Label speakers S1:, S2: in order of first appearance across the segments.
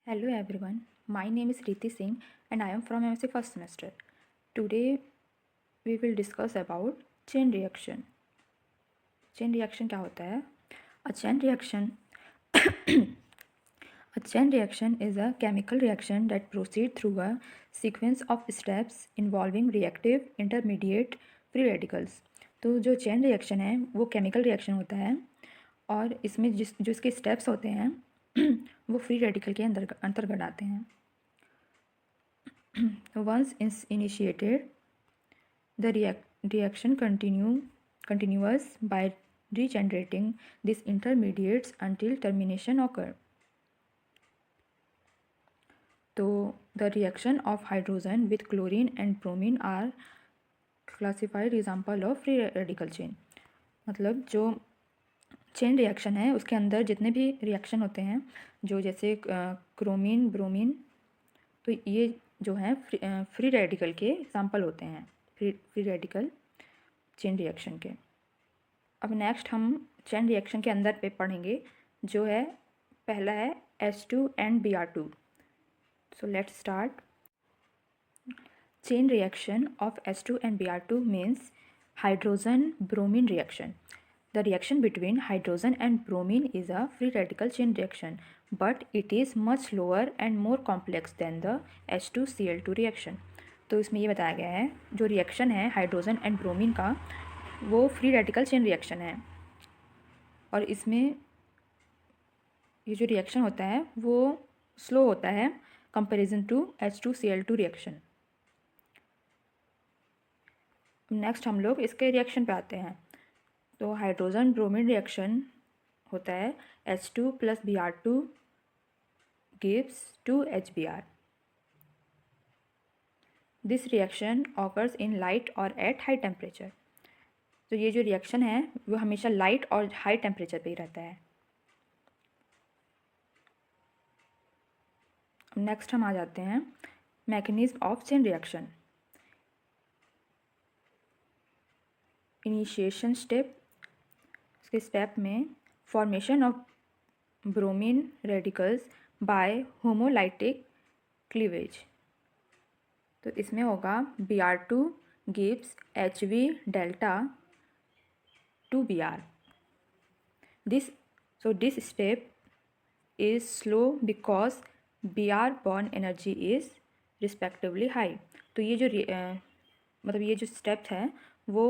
S1: Hello everyone, my name is Riti Singh and I am from MSc first semester. Today we will discuss about chain reaction. Chain reaction क्या होता है? A chain reaction A chain reaction is a chemical reaction that proceeds through a sequence of steps involving reactive, intermediate, free radicals. तो जो chain reaction है वो chemical reaction होता है और इसमें जो इसके स्टेप्स होते हैं वो फ्री रेडिकल के अंतर्गत आते हैं. Once initiated, the reaction continues by regenerating these intermediates until termination occur. So the reaction of hydrogen with chlorine and bromine are classified example of free radical chain. मतलब जो chain reaction है उसके अंदर जितने भी रिएक्शन होते हैं जो जैसे क्रोमीन ब्रोमीन, तो ये जो है फ्री रेडिकल के एग्जाम्पल होते हैं, फ्री रेडिकल चेन रिएक्शन के. अब नेक्स्ट हम चेन रिएक्शन के अंदर पे पढ़ेंगे जो है पहला है H2 and Br2. So let's start. Chain reaction of H2 and Br2 means hydrogen bromine reaction. The reaction between hydrogen and bromine is a free radical chain reaction, but it is much slower and more complex than the H2Cl2 reaction. तो इसमें ये बताया गया है जो reaction है hydrogen and bromine का वो फ्री रेडिकल चेन रिएक्शन है और इसमें ये जो रिएक्शन होता है वो स्लो होता है comparison to H2Cl2 reaction. Next हम लोग इसके रिएक्शन पे आते हैं. तो हाइड्रोजन ब्रोमीन रिएक्शन होता है H2 + Br2 gives 2HBr. This reaction occurs in light और एट हाई टेम्परेचर. तो ये जो रिएक्शन है वो हमेशा लाइट और हाई टेम्परेचर पे ही रहता है. नेक्स्ट हम आ जाते हैं mechanism of chain reaction. Initiation step. इसके स्टेप में formation of bromine radicals by homolytic cleavage. तो इसमें होगा Br2 gives HV delta 2Br. This step is slow because Br bond energy is respectively high. तो ये जो मतलब ये जो स्टेप है वो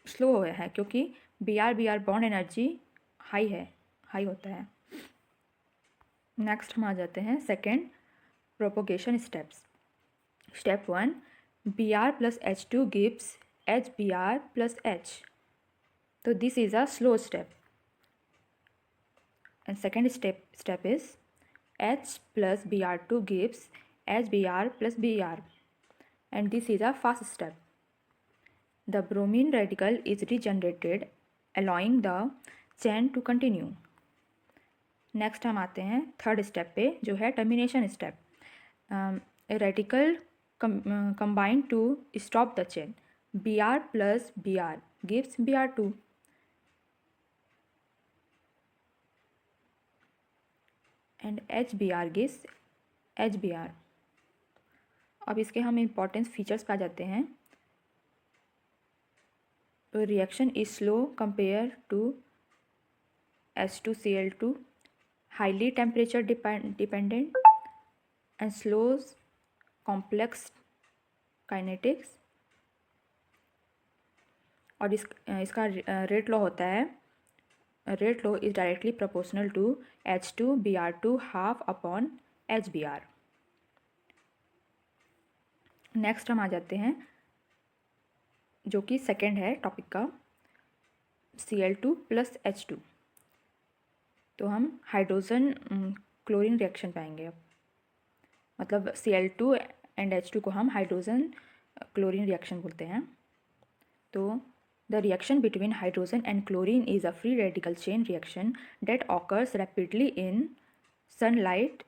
S1: स्लो है क्योंकि Br बॉन्ड एनर्जी हाई होता है. नेक्स्ट हम आ जाते हैं second propagation steps. Step 1 Br + H2 gives HBr + H. तो this is a slow step. And second step is H + Br2 gives HBr + Br. And this is a fast step. The bromine radical is regenerated, allowing the chain to continue. Next हम आते हैं third step पे जो है termination step. Radical combine to stop the chain. Br + Br gives Br2. And HBr gives HBr. अब इसके हम importance features पे आ जाते हैं. तो reaction is slow compare to H2Cl2, highly temperature dependent and slows complex kinetics. और इसका rate law होता है, rate law is directly proportional to H2Br2 ½ HBr. Next हम आ जाते हैं जो कि सेकेंड है टॉपिक का Cl2 + H2. तो हम हाइड्रोजन क्लोरीन रिएक्शन पाएंगे. अब मतलब Cl2 एंड H2 को हम हाइड्रोजन क्लोरीन रिएक्शन बोलते हैं. तो the reaction between hydrogen and chlorine is a free radical chain reaction that occurs rapidly in sunlight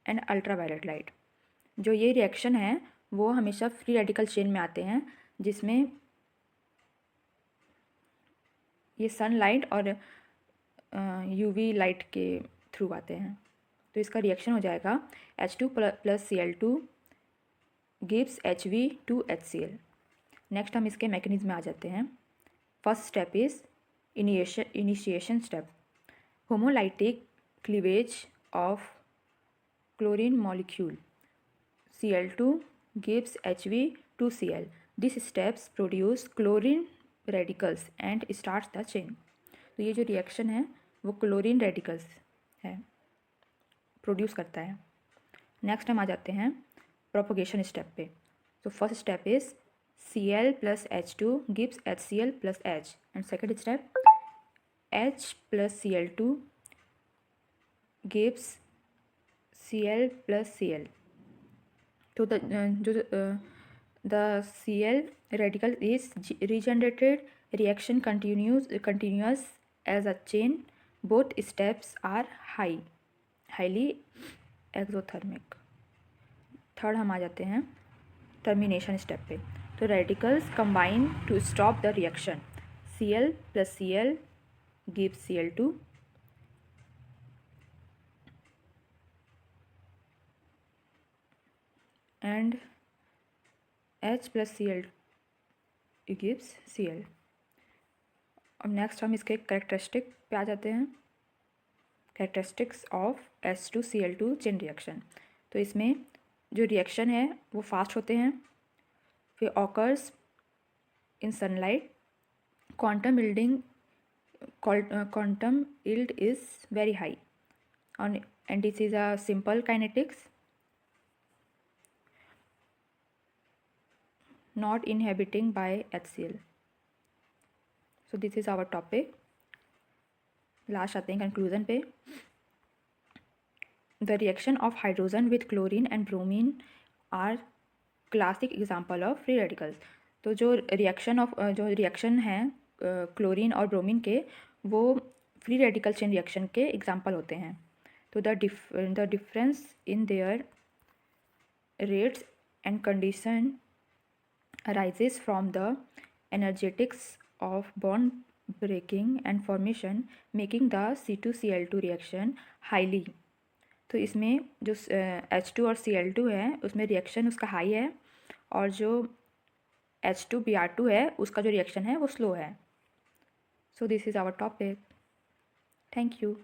S1: and ultraviolet light. जो ये रिएक्शन है वो हमेशा फ्री रेडिकल चेन में आते हैं जिसमें ये सनलाइट और UV लाइट के थ्रू आते हैं. तो इसका रिएक्शन हो जाएगा H2 plus Cl2 gives HV2HCl। Next हम इसके मैकेनिज्म में आ जाते हैं। First step is initiation step, homolytic cleavage of chlorine molecule Cl2 gives HV2Cl. These steps produce chlorine radicals and starts the chain. तो ये जो रिएक्शन है वो क्लोरीन रेडिकल्स है प्रोड्यूस करता है। नेक्स्ट हम आ जाते हैं प्रोपोगेशन स्टेप पे। तो first step is Cl plus H2 gives HCl plus H and second step H plus Cl2 gives Cl plus Cl। तो the Cl radical is regenerated, reaction continuous as a chain, both steps are highly exothermic। Third हम आ जाते हैं termination step पे। तो radicals combine to stop the reaction, Cl plus Cl gives Cl2 and H plus Cl gives Cl। अब next हम इसके characteristic पे आ जाते हैं, characteristics of H2Cl2 chain reaction. तो इसमें जो रिएक्शन है वो फास्ट होते हैं, फिर occurs in sunlight, quantum yield is very high and this is a simple kinetics, not inhibiting by HCl। so this is our topic। Last आते हैं कंक्लूजन पे। The reaction of hydrogen with chlorine and bromine are classic example of free radicals. तो जो reaction है chlorine और bromine के, वो free radical chain reaction के एग्जाम्पल होते हैं। तो the difference in their rates and condition arises from the energetics of bond breaking and formation, making the C2Cl2 reaction highly। तो इसमें जो H2 और Cl2 है उसमें रिएक्शन उसका हाई है, और जो H2Br2 है उसका जो रिएक्शन है वो स्लो है। So this is our topic. Thank you.